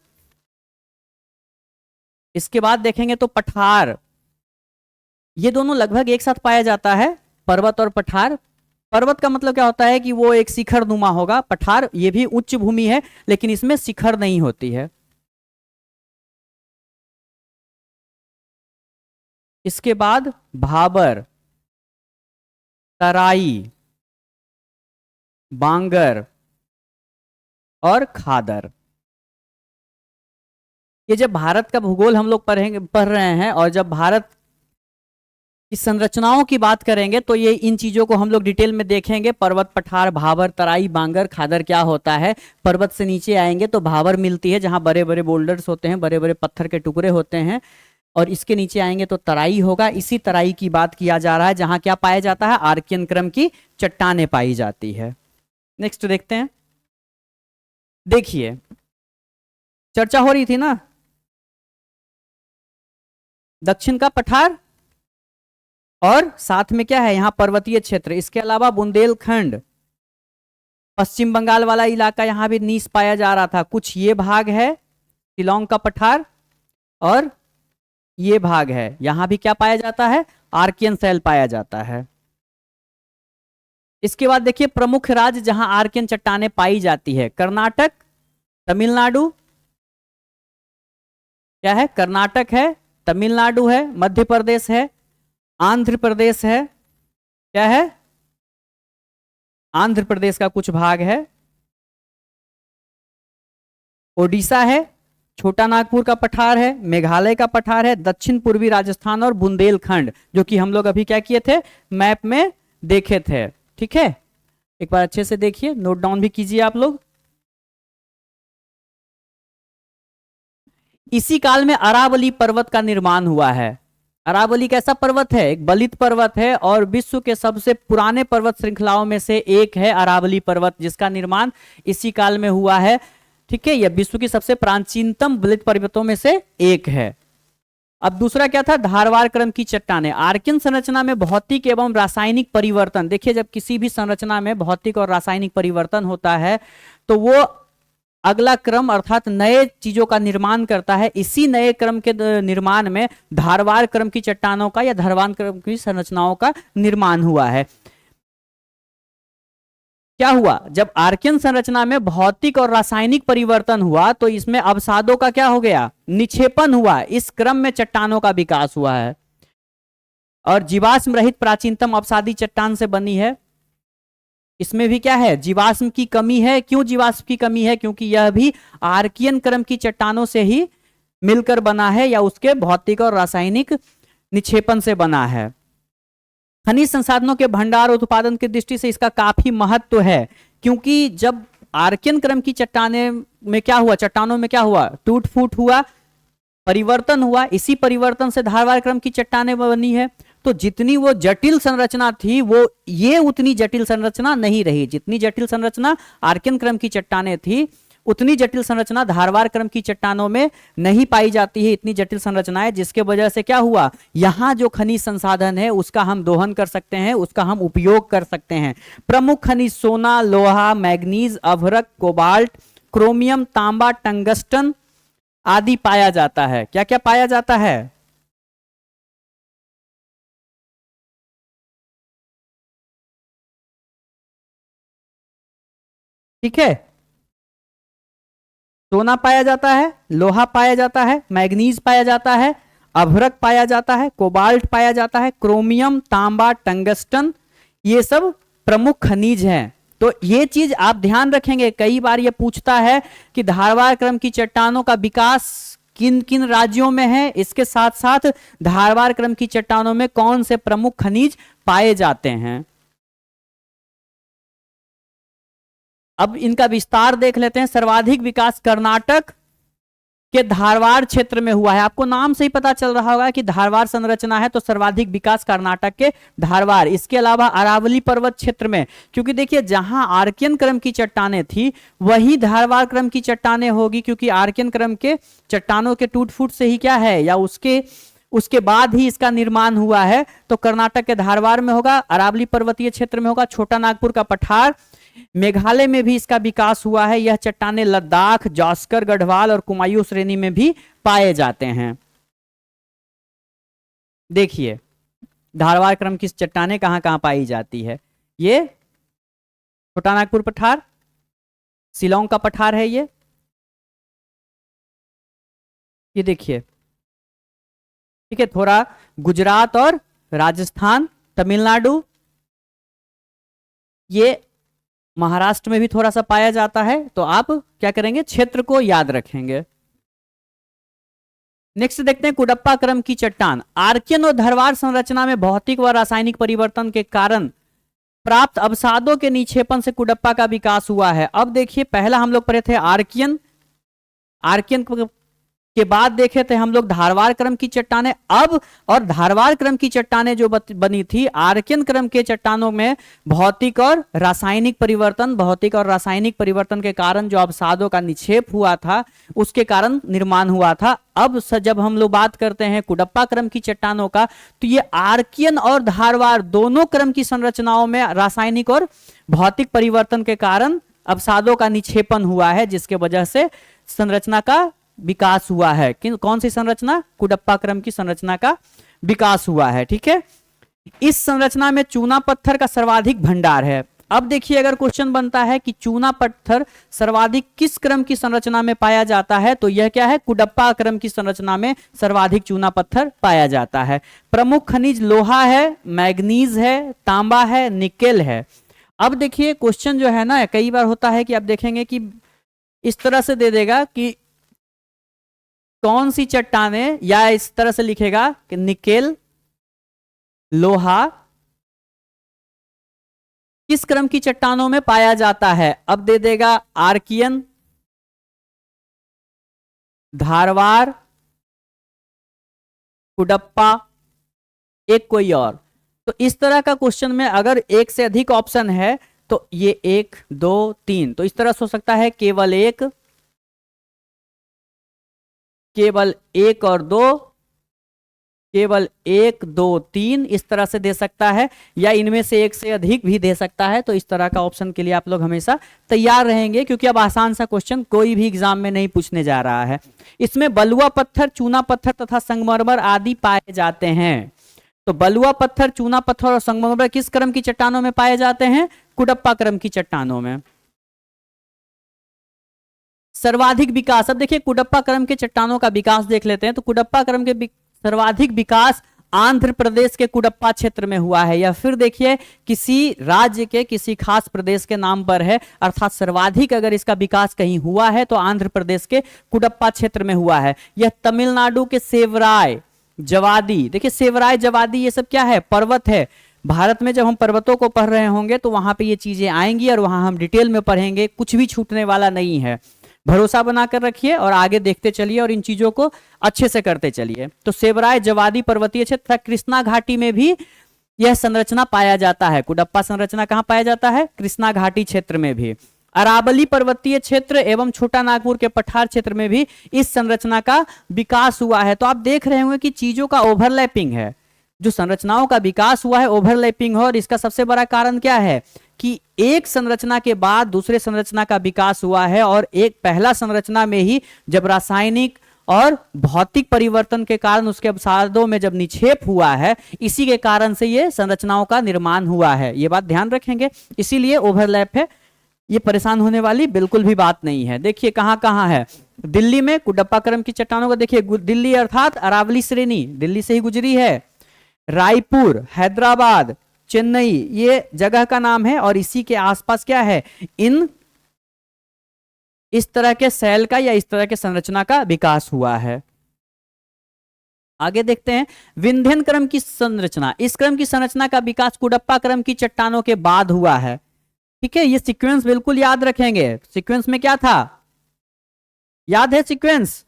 A: इसके बाद देखेंगे तो पठार, ये दोनों लगभग एक साथ पाया जाता है, पर्वत और पठार। पर्वत का मतलब क्या होता है कि वो एक शिखर नुमा होगा, पठार ये भी उच्च भूमि है लेकिन इसमें शिखर नहीं होती है। इसके बाद भाबर, तराई, बांगर और खादर। ये जब भारत का भूगोल हम लोग पढ़ रहे हैं और जब भारत की संरचनाओं की बात करेंगे तो ये इन चीजों को हम लोग डिटेल में देखेंगे। पर्वत, पठार, भाबर, तराई, बांगर, खादर क्या होता है। पर्वत से नीचे आएंगे तो भाबर मिलती है, जहां बड़े बड़े बोल्डर्स होते हैं, बड़े बड़े पत्थर के टुकड़े होते हैं। और इसके नीचे आएंगे तो तराई होगा। इसी तराई की बात किया जा रहा है जहां क्या पाया जाता है, आर्कियन क्रम की चट्टानें पाई जाती है। नेक्स्ट देखते हैं। देखिए चर्चा हो रही थी ना, दक्षिण का पठार और साथ में क्या है, यहां पर्वतीय क्षेत्र, इसके अलावा बुंदेलखंड, पश्चिम बंगाल वाला इलाका, यहां भी नीस पाया जा रहा था। कुछ ये भाग है शिलोंग का पठार और ये भाग है, यहां भी क्या पाया जाता है, आर्कियन सेल पाया जाता है। इसके बाद देखिए प्रमुख राज्य जहां आर्कियन चट्टानें पाई जाती है, कर्नाटक, तमिलनाडु, क्या है, कर्नाटक है, तमिलनाडु है, मध्य प्रदेश है, आंध्र प्रदेश है, क्या है, आंध्र प्रदेश का कुछ भाग है, ओडिशा है, छोटा नागपुर का पठार है, मेघालय का पठार है, दक्षिण पूर्वी राजस्थान और बुंदेलखंड, जो कि हम लोग अभी क्या किए थे, मैप में देखे थे। ठीक है, एक बार अच्छे से देखिए, नोट डाउन भी कीजिए आप लोग। इसी काल में अरावली पर्वत का निर्माण हुआ है। अरावली कैसा पर्वत है, एक बलित पर्वत है और विश्व के सबसे पुराने पर्वत श्रृंखलाओं में से एक है अरावली पर्वत, जिसका निर्माण इसी काल में हुआ है। ठीक है, यह विश्व की सबसे प्राचीनतम बलित पर्वतों में से एक है। अब दूसरा क्या था, धारवाड़ क्रम की चट्टानें। आर्कियन संरचना में भौतिक एवं रासायनिक परिवर्तन, देखिए जब किसी भी संरचना में भौतिक और रासायनिक परिवर्तन होता है तो वो अगला क्रम अर्थात नए चीजों का निर्माण करता है। इसी नए क्रम के निर्माण में धारवाड़ क्रम की चट्टानों का या धारवाड़ क्रम की संरचनाओं का निर्माण हुआ है। क्या हुआ, जब आर्कियन संरचना में भौतिक और रासायनिक परिवर्तन हुआ तो इसमें अवसादों का क्या हो गया, निक्षेपण हुआ। इस क्रम में चट्टानों का विकास हुआ है और जीवाश्म रहित प्राचीनतम अवसादी चट्टान से बनी है। इसमें भी क्या है, जीवाश्म की कमी है। क्यों जीवाश्म की कमी है, क्योंकि यह भी आर्कियन क्रम की चट्टानों से ही मिलकर बना है या उसके भौतिक और रासायनिक निक्षेपण से बना है। खनिज संसाधनों के भंडार और उत्पादन की दृष्टि से इसका काफी महत्व है, क्योंकि जब आर्कियन क्रम की चट्टाने में क्या हुआ, चट्टानों में क्या हुआ, टूट फूट हुआ, परिवर्तन हुआ। इसी परिवर्तन से धारवाड़ क्रम की चट्टानें बनी है। तो जितनी वो जटिल संरचना थी वो ये उतनी जटिल संरचना नहीं रही। जितनी जटिल संरचना आर्कियन क्रम की चट्टानें थी उतनी जटिल संरचना धारवाड़ क्रम की चट्टानों में नहीं पाई जाती है, इतनी जटिल संरचनाएं, जिसके वजह से क्या हुआ, यहां जो खनिज संसाधन है उसका हम दोहन कर सकते हैं, उसका हम उपयोग कर सकते हैं। प्रमुख खनिज सोना, लोहा, मैग्नीज, अभ्रक, कोबाल्ट, क्रोमियम, तांबा, टंगस्टन आदि पाया जाता है। क्या क्या पाया जाता है, ठीक है, सोना पाया जाता है, लोहा पाया जाता है, मैग्नीज पाया जाता है, अभ्रक पाया जाता है, कोबाल्ट पाया जाता है, क्रोमियम, तांबा, टंगस्टन ये सब प्रमुख खनिज हैं। तो ये चीज आप ध्यान रखेंगे, कई बार ये पूछता है कि धारवाड़ क्रम की चट्टानों का विकास किन किन राज्यों में है, इसके साथ साथ धारवाड़ क्रम की चट्टानों में कौन से प्रमुख खनिज पाए जाते हैं। अब इनका विस्तार देख लेते हैं। सर्वाधिक विकास कर्नाटक के धारवाड़ क्षेत्र में हुआ है। आपको नाम से ही पता चल रहा होगा कि धारवाड़ संरचना है, तो सर्वाधिक विकास कर्नाटक के धारवाड़। इसके अलावा अरावली पर्वत क्षेत्र में, क्योंकि देखिए जहां आर्कियन क्रम की चट्टानें थी वही धारवाड़ क्रम की चट्टानें होगी, क्योंकि आर्कियन क्रम के चट्टानों के टूट फूट से ही क्या है, या उसके बाद ही इसका निर्माण हुआ है। तो कर्नाटक के धारवाड़ में होगा, अरावली पर्वतीय क्षेत्र में होगा, छोटा नागपुर का पठार, मेघालय में भी इसका विकास हुआ है। यह चट्टानें लद्दाख, जास्कर, गढ़वाल और कुमायूं श्रेणी में भी पाए जाते हैं। देखिए धारवाड़ क्रम की चट्टानें कहां कहां पाई जाती है। ये छोटा नागपुर पठार, शिलोंग का पठार है ये देखिए, ठीक है। थोड़ा गुजरात और राजस्थान, तमिलनाडु, ये महाराष्ट्र में भी थोड़ा सा पाया जाता है। तो आप क्या करेंगे, क्षेत्र को याद रखेंगे। नेक्स्ट देखते हैं कुडप्पा क्रम की चट्टान। आर्कियन और धारवाड़ संरचना में भौतिक व रासायनिक परिवर्तन के कारण प्राप्त अवसादों के निक्षेपण से कुडप्पा का विकास हुआ है। अब देखिए पहला हम लोग पढ़े थे आर्कियन के बाद देखे थे हम लोग धारवाड़ क्रम की चट्टानें। अब और धारवाड़ क्रम की चट्टानें जो बनी थी, आर्कियन क्रम के चट्टानों में भौतिक और रासायनिक परिवर्तन के कारण जो अवसादों का निक्षेप हुआ था उसके कारण निर्माण हुआ था। अब जब हम लोग बात करते हैं कुडप्पा क्रम की चट्टानों का, तो ये आर्कियन और धारवाड़ दोनों क्रम की संरचनाओं में रासायनिक और भौतिक परिवर्तन के कारण अवसादों का निक्षेपण हुआ है, जिसके वजह से संरचना का विकास हुआ है। कौन सी संरचना, कुडप्पा क्रम की संरचना का विकास हुआ है, ठीक है। इस संरचना में चूना पत्थर का सर्वाधिक भंडार है। अब देखिए अगर क्वेश्चन बनता है कि चूना पत्थर सर्वाधिक किस क्रम की संरचना में पाया जाता है, तो यह क्या है, कुडप्पा क्रम की संरचना में सर्वाधिक चूना पत्थर पाया जाता है। प्रमुख खनिज लोहा है, मैग्नीज है, तांबा है, निकेल है। अब देखिए क्वेश्चन जो है ना, कई बार होता है कि आप देखेंगे कि इस तरह से दे देगा कि कौन सी चट्टानें, या इस तरह से लिखेगा कि निकेल, लोहा किस क्रम की चट्टानों में पाया जाता है। अब दे देगा आर्कियन, धारवाड़, कुडप्पा, एक कोई और। तो इस तरह का क्वेश्चन में अगर एक से अधिक ऑप्शन है तो ये 1 2 3, तो इस तरह से हो सकता है केवल एक और दो, केवल 1 2 3, इस तरह से दे सकता है, या इनमें से एक से अधिक भी दे सकता है। तो इस तरह का ऑप्शन के लिए आप लोग हमेशा तैयार रहेंगे, क्योंकि अब आसान सा क्वेश्चन कोई भी एग्जाम में नहीं पूछने जा रहा है। इसमें बलुआ पत्थर, चूना पत्थर तथा संगमरमर आदि पाए जाते हैं। तो बलुआ पत्थर, चूना पत्थर और संगमरमर किस क्रम की चट्टानों में पाए जाते हैं, कुडप्पा क्रम की चट्टानों में। सर्वाधिक विकास, अब देखिए कुडप्पा क्रम के चट्टानों का विकास देख लेते हैं। तो कुडप्पा क्रम के सर्वाधिक विकास आंध्र प्रदेश के कुडप्पा क्षेत्र में हुआ है, या फिर देखिए किसी राज्य के किसी खास प्रदेश के नाम पर है, अर्थात सर्वाधिक अगर इसका विकास कहीं हुआ है तो आंध्र प्रदेश के कुडप्पा क्षेत्र में हुआ है। यह तमिलनाडु के सेवराय जवादी, देखिए सेवराय जवादी ये सब क्या है, पर्वत है। भारत में जब हम पर्वतों को पढ़ रहे होंगे तो वहां पे ये चीजें आएंगी और वहां हम डिटेल में पढ़ेंगे, कुछ भी छूटने वाला नहीं है। भरोसा बनाकर रखिए और आगे देखते चलिए और इन चीजों को अच्छे से करते चलिए। तो सेवराय जवादी पर्वतीय क्षेत्र, कृष्णा घाटी में भी यह संरचना पाया जाता है। कुडप्पा संरचना कहां पाया जाता है, कृष्णा घाटी क्षेत्र में भी। अरावली पर्वतीय क्षेत्र एवं छोटा नागपुर के पठार क्षेत्र में भी इस संरचना का विकास हुआ है। तो आप देख रहे होंगे कि चीजों का ओवरलैपिंग है, जो संरचनाओं का विकास हुआ है ओवरलैपिंग हो। और इसका सबसे बड़ा कारण क्या है कि एक संरचना के बाद दूसरे संरचना का विकास हुआ है, और एक पहला संरचना में ही जब रासायनिक और भौतिक परिवर्तन के कारण उसके अवसादों में जब निक्षेप हुआ है, इसी के कारण से ये संरचनाओं का निर्माण हुआ है। ये बात ध्यान रखेंगे, इसीलिए ओवरलैप है, ये परेशान होने वाली बिल्कुल भी बात नहीं है। देखिए कहां कहां है, दिल्ली में कुडप्पा क्रम की चट्टानों को देखिए, दिल्ली अर्थात अरावली श्रेणी दिल्ली से ही गुजरी है। रायपुर, हैदराबाद, चेन्नई ये जगह का नाम है, और इसी के आसपास क्या है, इस तरह के सेल का या इस तरह के संरचना का विकास हुआ है। आगे देखते हैं विंध्यन क्रम की संरचना। इस क्रम की संरचना का विकास कुडप्पा क्रम की चट्टानों के बाद हुआ है। ठीक है, ये सीक्वेंस बिल्कुल याद रखेंगे। सीक्वेंस में क्या था, याद है सीक्वेंस,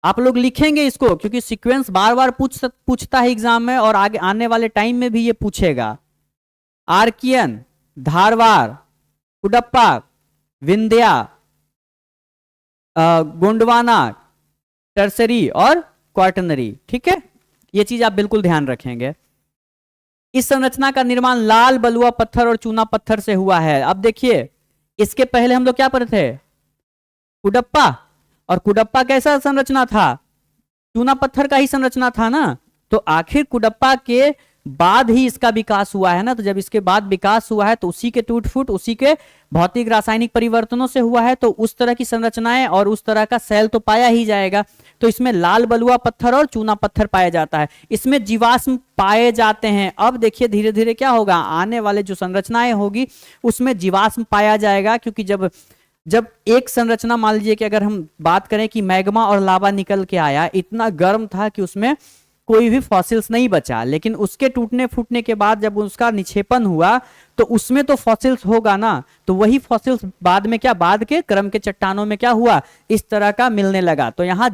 A: आप लोग लिखेंगे इसको, क्योंकि सीक्वेंस बार बार पूछता है एग्जाम में, और आगे आने वाले टाइम में भी ये पूछेगा। आर्कियन, धारवाड़, कुडप्पा, विंध्या, गोंडवाना, टर्सरी और क्वार्टनरी। ठीक है, ये चीज आप बिल्कुल ध्यान रखेंगे। इस संरचना का निर्माण लाल बलुआ पत्थर और चूना पत्थर से हुआ है। अब देखिए, इसके पहले हम लोग क्या पढ़े थे, कुडप्पा, और कुडप्पा कैसा संरचना था, चूना पत्थर का ही संरचना था ना। तो आखिर कुडप्पा के बाद ही इसका विकास हुआ है ना। तो जब इसके बाद विकास हुआ है तो उसी के टूट फूट, उसी के भौतिक रासायनिक परिवर्तनों से हुआ है, तो उस तरह की संरचनाएं और उस तरह का सेल तो पाया ही जाएगा। तो इसमें लाल बलुआ पत्थर और चूना पत्थर पाया जाता है, इसमें जीवाश्म पाए जाते हैं। अब देखिए धीरे धीरे क्या होगा, आने वाले जो संरचनाएं होगी उसमें जीवाश्म पाया जाएगा, क्योंकि जब एक संरचना, मान लीजिए कि अगर हम बात करें कि मैग्मा और लावा निकल के आया, इतना गर्म था कि उसमें कोई भी फॉसिल्स नहीं बचा, लेकिन उसके टूटने फूटने के बाद जब उसका निक्षेपण हुआ तो उसमें तो फॉसिल्स होगा ना। तो वही फॉसिल्स बाद में क्या, बाद के क्रम के चट्टानों में क्या हुआ, इस तरह का मिलने लगा। तो यहाँ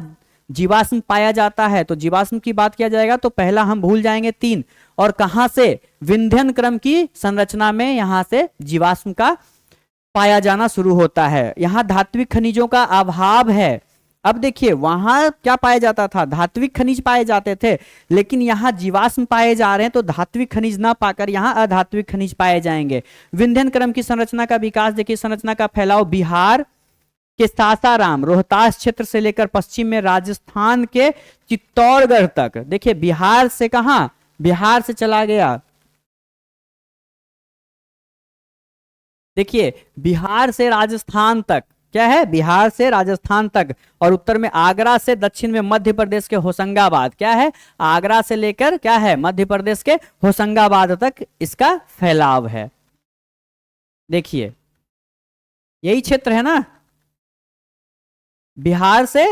A: जीवाश्म पाया जाता है। तो जीवाश्म की बात किया जाएगा तो पहला हम भूल जाएंगे 3, और कहां से, विंध्यन क्रम की संरचना में यहां से जीवाश्म का पाया जाना शुरू होता है। यहां धात्विक खनिजों का अभाव है। अब देखिए वहां क्या पाया जाता था, धात्विक खनिज पाए जाते थे, लेकिन यहां जीवाश्म पाए जा रहे हैं, तो धात्विक खनिज ना पाकर यहां अधात्विक खनिज पाए जाएंगे। विंध्यन क्रम की संरचना का विकास देखिए, संरचना का फैलाव बिहार के सासाराम, रोहतास क्षेत्र से लेकर पश्चिम में राजस्थान के चित्तौड़गढ़ तक। देखिए बिहार से कहां, बिहार से चला गया, देखिए बिहार से राजस्थान तक, क्या है, बिहार से राजस्थान तक, और उत्तर में आगरा से दक्षिण में मध्य प्रदेश के होशंगाबाद, क्या है, आगरा से लेकर क्या है, मध्य प्रदेश के होशंगाबाद तक इसका फैलाव है। देखिए यही क्षेत्र है ना, बिहार से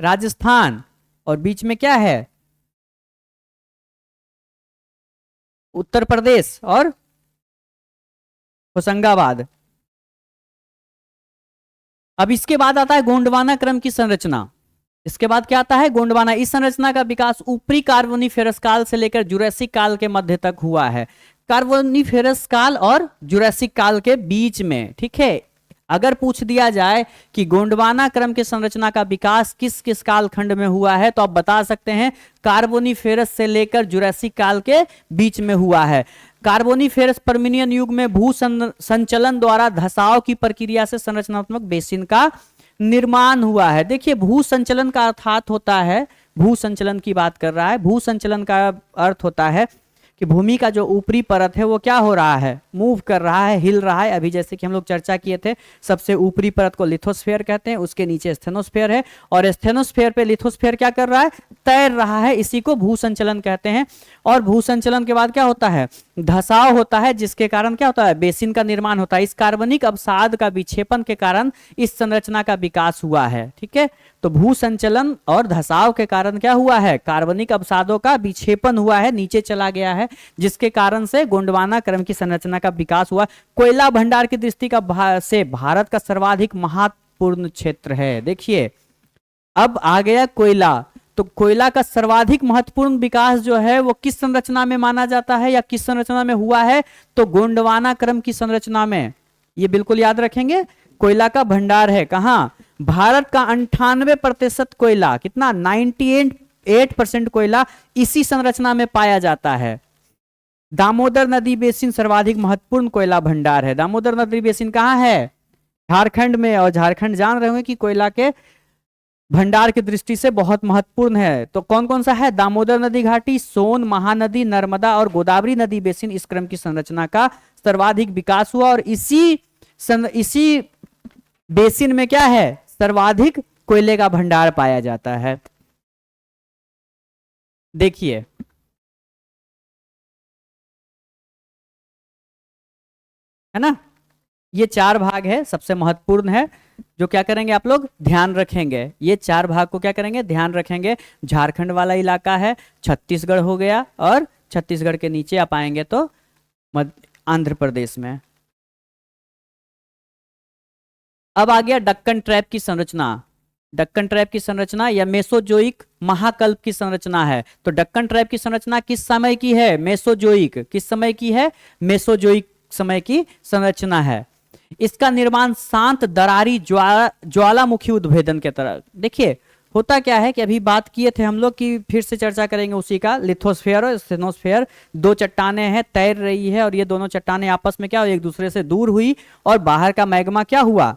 A: राजस्थान, और बीच में क्या है, उत्तर प्रदेश और होशंगाबाद। अब इसके बाद आता है गोंडवाना क्रम की संरचना। इसके बाद क्या आता है, गोंडवाना। इस संरचना का विकास ऊपरी कार्बोनिफेरस काल से लेकर जुरासिक काल के मध्य तक हुआ है। कार्बोनिफेरस काल और जुरासिक काल के बीच में। ठीक है, अगर पूछ दिया जाए कि गोंडवाना क्रम की संरचना का विकास किस किस कालखंड में हुआ है, तो आप बता सकते हैं कार्बोनिफेरस से लेकर जुरासिक काल के बीच में हुआ है। कार्बोनिफेरस पर्मिनियन युग में भू संचलन द्वारा धसाव की प्रक्रिया से संरचनात्मक बेसिन का निर्माण हुआ है। देखिए भू संचलन का अर्थात होता है, भू संचलन की बात कर रहा है, भू संचलन का अर्थ होता है कि भूमि का जो ऊपरी परत है वो क्या हो रहा है, मूव कर रहा है, हिल रहा है। अभी जैसे कि हम लोग चर्चा किए थे, सबसे ऊपरी परत को लिथोस्फीयर कहते हैं, उसके नीचे स्टेनोस्फीयर है, और स्टेनोस्फीयर पे लिथोस्फीयर क्या कर रहा है, तैर रहा है, इसी को भू संचलन कहते हैं। और भू संचलन के बाद क्या होता है, धसाव होता है, जिसके कारण क्या होता है, बेसिन का निर्माण होता है। इस कार्बनिक अवसाद का विक्षेपण के कारण इस संरचना का विकास हुआ है। ठीक है, तो भू संचलन और धसाव के कारण क्या हुआ है, कार्बनिक अवसादों का विक्षेपण हुआ है, नीचे चला गया है, जिसके कारण से गोंडवाना क्रम की संरचना का विकास हुआ। कोयला भंडार की दृष्टि का से भारत का सर्वाधिक महत्वपूर्ण क्षेत्र है। देखिए अब आ गया कोयला, तो कोयला का सर्वाधिक महत्वपूर्ण विकास जो है वो किस संरचना में माना जाता है या किस संरचना में हुआ है, तो गोंडवाना क्रम की संरचना में। ये बिल्कुल याद रखेंगे, कोयला का भंडार है कहां, भारत का 98% कोयला, कितना, 98% कोयला इसी संरचना में पाया जाता है। दामोदर नदी बेसिन सर्वाधिक महत्वपूर्ण कोयला भंडार है। दामोदर नदी बेसिन कहां है, झारखंड में, और झारखंड जान रहे होंगे कि कोयला के भंडार की दृष्टि से बहुत महत्वपूर्ण है। तो कौन कौन सा है, दामोदर नदी घाटी, सोन, महानदी, नर्मदा और गोदावरी नदी बेसिन। इस क्रम की संरचना का सर्वाधिक विकास हुआ, और इसी बेसिन में क्या है, सर्वाधिक कोयले का भंडार पाया जाता है। देखिए है ना। ये 4 भाग है, सबसे महत्वपूर्ण है, जो क्या करेंगे आप लोग ध्यान रखेंगे। ये 4 भाग को क्या करेंगे ध्यान रखेंगे। झारखंड वाला इलाका है, छत्तीसगढ़ हो गया, और छत्तीसगढ़ के नीचे आप आएंगे तो आंध्र प्रदेश में। अब आ गया डक्कन ट्रैप की संरचना। डक्कन ट्रैप की संरचना या मेसोजोइक महाकल्प की संरचना है। तो डक्कन ट्रैप की संरचना किस समय की है? मेसोजोइक। किस समय की है? मेसोजोइक समय की संरचना है। इसका निर्माण शांत दरारी ज्वालामुखी उद्भेदन के तरह। देखिए होता क्या है कि अभी बात किए थे हम लोग कि फिर से चर्चा करेंगे उसी का, लिथोस्फीयर और स्टेनोस्फीयर, 2 चट्टानें हैं, तैर रही है, और ये दोनों चट्टानें आपस में क्या एक दूसरे से दूर हुई, और बाहर का मैग्मा क्या हुआ?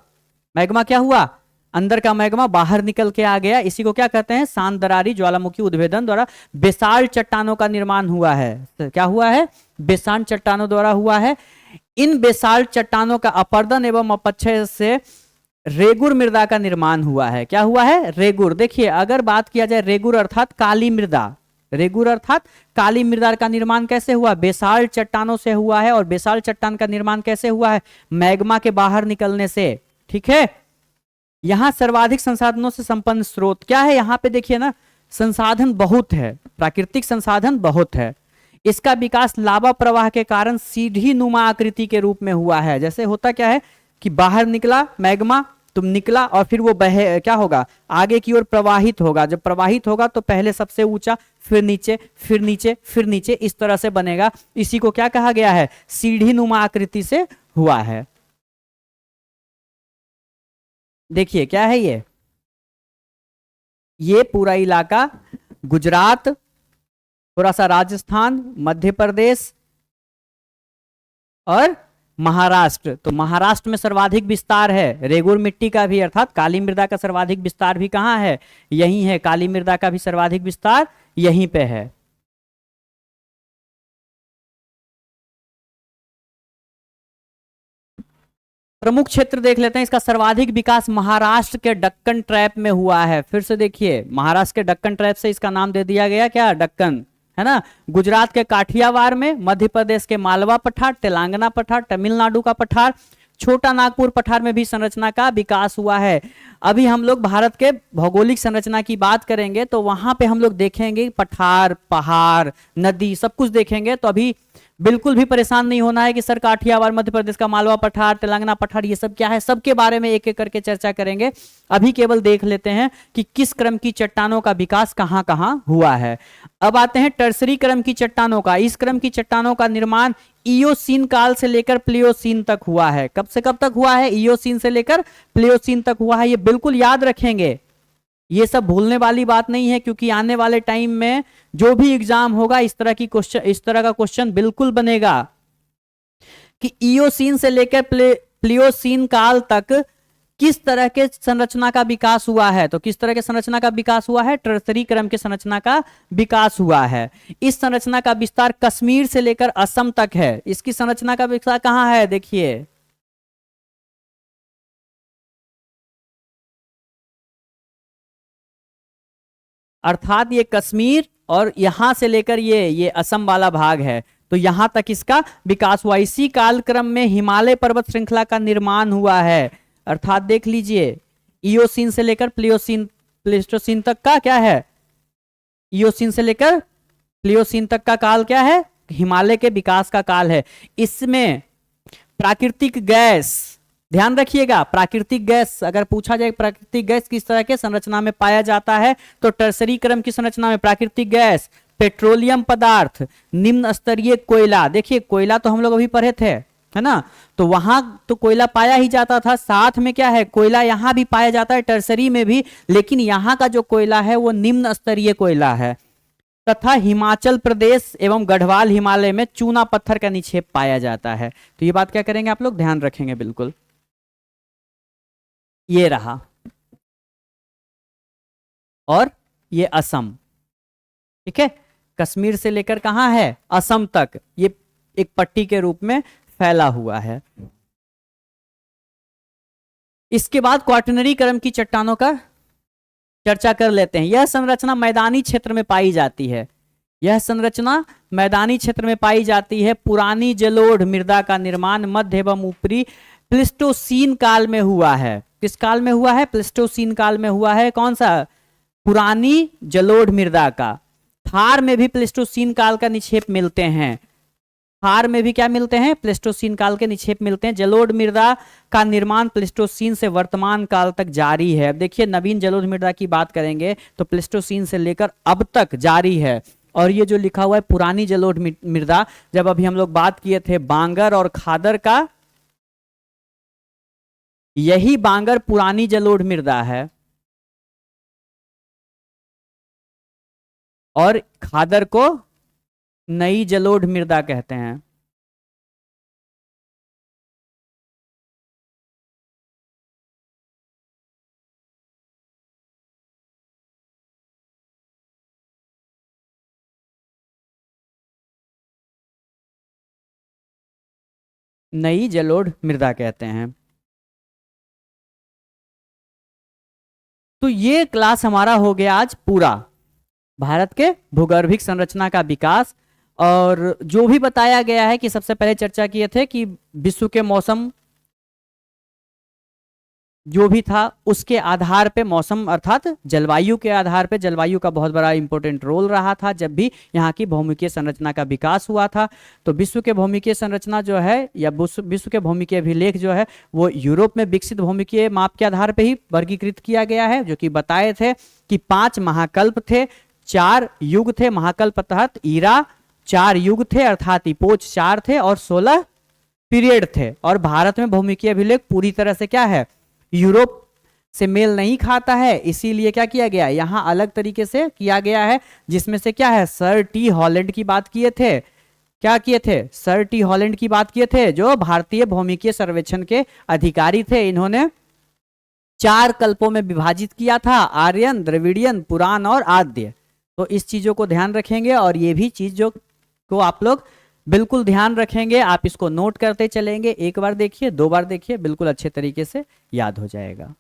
A: मैग्मा क्या हुआ? अंदर का मैग्मा बाहर निकल के आ गया। इसी को क्या कहते हैं? शांत दरारी ज्वालामुखी उद्भेदन द्वारा बेसाल्ट चट्टानों का निर्माण हुआ है। तो क्या हुआ है? बेसाल्ट चट्टानों द्वारा हुआ है। इन बेसाल्ट चट्टानों का अपरदन एवं अपक्षय से रेगुर मृदा का निर्माण हुआ है। क्या हुआ है? रेगुर। देखिए अगर बात किया जाए रेगुर अर्थात काली मृदा, रेगुर अर्थात काली मृदा का निर्माण कैसे हुआ? बेसाल्ट चट्टानों से हुआ है। और बेसाल्ट चट्टान का निर्माण कैसे हुआ है? मैग्मा के बाहर निकलने से। ठीक है। यहां सर्वाधिक संसाधनों से संपन्न स्रोत क्या है? यहां पे देखिए ना, संसाधन बहुत है, प्राकृतिक संसाधन बहुत है। इसका विकास लावा प्रवाह के कारण सीढ़ी नुमा आकृति के रूप में हुआ है। जैसे होता क्या है कि बाहर निकला मैग्मा, तुम निकला, और फिर वो बहे क्या होगा? आगे की ओर प्रवाहित होगा। जब प्रवाहित होगा तो पहले सबसे ऊंचा, फिर नीचे, फिर नीचे, फिर नीचे, इस तरह से बनेगा। इसी को क्या कहा गया है? सीढ़ी नुमा आकृति से हुआ है। देखिए क्या है ये पूरा इलाका गुजरात, थोड़ा सा राजस्थान, मध्य प्रदेश और महाराष्ट्र। तो महाराष्ट्र में सर्वाधिक विस्तार है रेगुर मिट्टी का भी, अर्थात काली मृदा का सर्वाधिक विस्तार भी कहां है? यहीं है। काली मृदा का भी सर्वाधिक विस्तार यहीं पे है। प्रमुख क्षेत्र देख लेते हैं। इसका सर्वाधिक विकास महाराष्ट्र के डक्कन ट्रैप में हुआ है। फिर से देखिए, महाराष्ट्र के डक्कन ट्रैप से इसका नाम दे दिया गया क्या? डक्कन, है ना। गुजरात के काठियावाड़ में, मध्य प्रदेश के मालवा पठार, तेलंगाना पठार, तमिलनाडु का पठार, छोटा नागपुर पठार में भी संरचना का विकास हुआ है। अभी हम लोग भारत के भौगोलिक संरचना की बात करेंगे तो वहां पे हम लोग देखेंगे पठार, पहाड़, नदी, सब कुछ देखेंगे। तो अभी बिल्कुल भी परेशान नहीं होना है कि सर काठियावाड़, मध्य प्रदेश का मालवा पठार, तेलंगाना पठार, ये सब क्या है? सबके बारे में एक एक करके चर्चा करेंगे। अभी केवल देख लेते हैं कि किस क्रम की चट्टानों का विकास कहां कहां हुआ है। अब आते हैं टर्सरी क्रम की चट्टानों का। इस क्रम की चट्टानों का निर्माण इयोसीन काल से लेकर प्लियोसीन तक हुआ है। कब से कब तक हुआ है? इयोसीन से लेकर प्लियोसीन तक हुआ है। ये बिल्कुल याद रखेंगे, ये सब भूलने वाली बात नहीं है, क्योंकि आने वाले टाइम में जो भी एग्जाम होगा इस तरह का क्वेश्चन बिल्कुल बनेगा कि इयोसीन से लेकर प्लियोसीन काल तक किस तरह के संरचना का विकास हुआ है। तो किस तरह के संरचना का विकास हुआ है? टर्सरी क्रम के संरचना का विकास हुआ है। इस संरचना का विस्तार कश्मीर से लेकर असम तक है। इसकी संरचना का विस्तार कहां है? देखिए, अर्थात ये कश्मीर और यहां से लेकर ये असम वाला भाग है। तो यहां तक इसका विकास हुआ। इसी कालक्रम में हिमालय पर्वत श्रृंखला का निर्माण हुआ है। अर्थात देख लीजिए, इयोसीन से लेकर प्लेस्टोसीन तक का क्या है? इयोसीन से लेकर प्लियोसीन तक का काल क्या है? हिमालय के विकास का काल है। इसमें प्राकृतिक गैस, ध्यान रखिएगा, प्राकृतिक गैस अगर पूछा जाए प्राकृतिक गैस किस तरह के संरचना में पाया जाता है, तो टर्सरी क्रम की संरचना में प्राकृतिक गैस, पेट्रोलियम पदार्थ, निम्न स्तरीय कोयला। देखिए कोयला तो हम लोग अभी पढ़े थे, है ना। तो वहां तो कोयला पाया ही जाता था, साथ में क्या है? कोयला यहां भी पाया जाता है, टर्सरी में भी, लेकिन यहां का जो कोयला है वो निम्न स्तरीय कोयला है। तथा हिमाचल प्रदेश एवं गढ़वाल हिमालय में चूना पत्थर का निक्षेप पाया जाता है। तो ये बात क्या करेंगे आप लोग? ध्यान रखेंगे बिल्कुल। ये रहा, और ये असम, ठीक है। कश्मीर से लेकर कहां है? असम तक ये एक पट्टी के रूप में फैला हुआ है। इसके बाद क्वाटरनरी क्रम की चट्टानों का चर्चा कर लेते हैं। यह संरचना मैदानी क्षेत्र में पाई जाती है। यह संरचना मैदानी क्षेत्र में पाई जाती है। पुरानी जलोढ़ मृदा का निर्माण मध्य एवं ऊपरी प्लिस्टोसीन काल में हुआ है। किस काल में हुआ है? प्लिस्टोसीन काल में हुआ है। कौन सा? पुरानी जलोढ़ मृदा का। थार में भी प्लिस्टोसीन काल का निक्षेप मिलते हैं। थार में भी क्या मिलते हैं? प्लिस्टोसीन काल के निक्षेप मिलते हैं। जलोढ़ मृदा का निर्माण प्लिस्टोसीन से वर्तमान काल तक जारी है। अब देखिए, नवीन जलोढ़ मृदा की बात करेंगे तो प्लिस्टोसीन से लेकर अब तक जारी है। और ये जो लिखा हुआ है पुरानी जलोढ़ मृदा, जब अभी हम लोग बात किए थे बांगर और खादर का, यही बांगर पुरानी जलोढ़ मृदा है और खादर को नई जलोढ़ मृदा कहते हैं। नई जलोढ़ मृदा कहते हैं। तो ये क्लास हमारा हो गया आज पूरा, भारत के भूगर्भिक संरचना का विकास। और जो भी बताया गया है कि सबसे पहले चर्चा किए थे कि विश्व के मौसम जो भी था उसके आधार पे, मौसम अर्थात जलवायु के आधार पे, जलवायु का बहुत बड़ा इंपॉर्टेंट रोल रहा था जब भी यहाँ की भौमिकीय संरचना का विकास हुआ था। तो विश्व के भौमिकीय संरचना जो है या विश्व के भौमिकीय अभिलेख जो है वो यूरोप में विकसित भौमिकीय माप के आधार पर ही वर्गीकृत किया गया है, जो कि बताए थे कि 5 महाकल्प थे, 4 युग थे। महाकल्प अर्थात ईरा, 4 युग थे अर्थात इपोच 4 थे और 16 पीरियड थे। और भारत में भौमिकीय अभिलेख पूरी तरह से क्या है, यूरोप से मेल नहीं खाता है, इसीलिए क्या किया गया, यहां अलग तरीके से किया गया है। जिसमें से क्या है, सर टी हॉलैंड की बात किए थे। क्या किए थे? सर टी हॉलैंड की बात किए थे, जो भारतीय भौमिकीय सर्वेक्षण के अधिकारी थे। इन्होंने 4 कल्पों में विभाजित किया था, आर्यन, द्रविडियन, पुराण और आद्य। तो इस चीजों को ध्यान रखेंगे और ये भी चीज जो को आप लोग बिल्कुल ध्यान रखेंगे। आप इसको नोट करते चलेंगे। एक बार देखिए, 2 बार देखिए, बिल्कुल अच्छे तरीके से याद हो जाएगा।